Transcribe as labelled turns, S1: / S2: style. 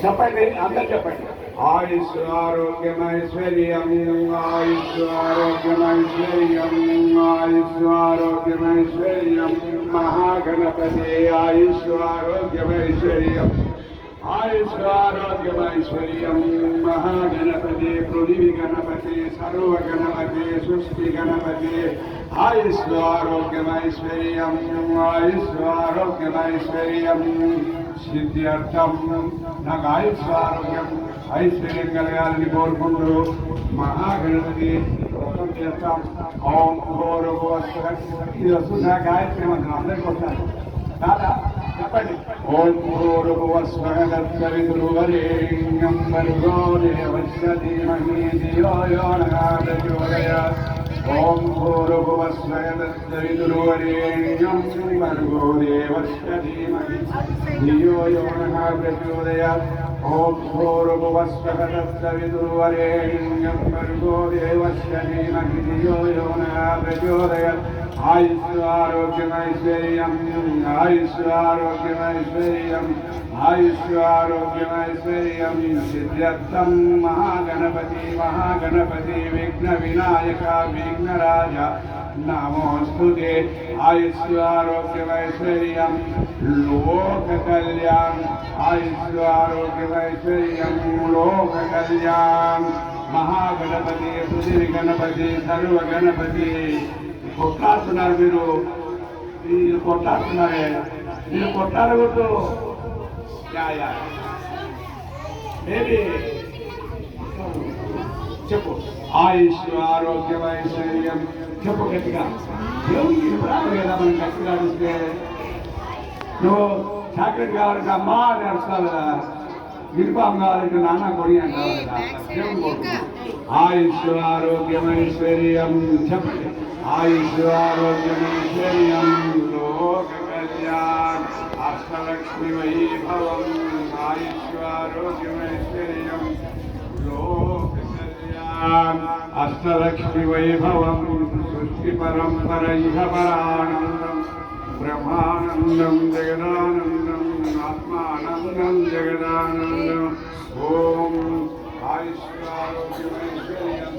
S1: చెప్పండి, అందరు చెప్పండి. ఆయుష్ ఆరోగ్యమైశ్వర్యం, ఆయుష్ ఆరోగ్యమైశ్వర్యం, ఆయుష్ ఆరోగ్యమైశ్వర్యం. మహాగణపతి ఆయుష్ ఆరోగ్యమైశ్వర్యం, ఆయుష్ ఆరోగ్యమైశ్వర్యం. మహాగణపతి పృథివీ గణపతి సర్వగణపతి సృష్టి గణపతి ఆయుష్ ఆరోగ్యమైశ్వర్యం, ఆయుష్ ఆరోగ్యమైశ్వర్యం. సిద్ధ్యర్థం నాకు ఆయుష్ ఆరోగ్యం ఐశ్వర్యం కలగాలని కోరుకుంటూ మహాగణపతి వ్రతం చేస్తాం. ఓం ఇది వస్తుందా గాయత్రి మంత్రం అందరికీ వస్తాను కాదా చెప్పండి. ఓం భూర్భువస్వహదత్సవితుర్వరేణ్యం భర్గో దేవస్య ధీమహి ధియో యో నః ప్రచోదయాత్. ఓం భూర్భువస్వహదత్సవితుర్వరేణ్యం భర్గో దేవస్య ధీమహి ధియో యో నః ప్రచోదయాత్. ఓం భూర్భువస్వహదత్సవితుర్వరేణ్యం భర్గో దేవస్య ధీమహి ధియో యో నః ప్రచోదయాత్. ఆయుష్ ఆరోగ్యమైశ్వర్యం, ఆయుష్ ఆరోగ్యమైశ్వర్యం, ఆయుష్ ఆరోగ్యమైశ్వర్యం. సిద్ధ్యర్థం మహాగణపతి మహాగణపతి విఘ్న వినాయక విఘ్నరాజ నమోస్తుతే. ఆయుష్ ఆరోగ్యమైశ్వర్యం లోక కళ్యాణ్, ఆయుష్ ఆరోగ్యమైశ్వర్యం లోక కళ్యాణ్. మహాగణపతి పృథివీ గణపతి సర్వ గణపతి. కొట్లాడుతున్నారు మీరు కొట్లాడుతున్నారే, మీరు కొట్లాడకూడదు. చెప్పు ఆయుష్ ఆరోగ్యమైశ్వర్యం చెప్పు గట్టిగా. దేవుడికి రాదు కదా మనం గట్టిగా అడిగితే. నువ్వు చాక్లెట్ కావాలంటే అమ్మా అని అడుస్తావు కదా, గిరిపాం కావాలంటే నాన్న కొడి అంటావు కదా. దేవుడు ఆయుష్ ఆరోగ్యమైశ్వర్యం చెప్పండి. ఆయుష్ ఆరోగ్యమైశ్వర్యం లోక కళ్యాణ్ అష్టలక్ష్మి వైభవం. ఆయుష్ ఆరోగ్యమైశ్వర్యం లోక కళ్యాణ్ అష్టలక్ష్మి వైభవం. సృష్టి పరంపర ఇహ పరానందం బ్రహ్మానందం జగదానందం ఆత్మానందం జగదానందం. ఓం ఆయుష్ ఆరోగ్యమైశ్వర్యం.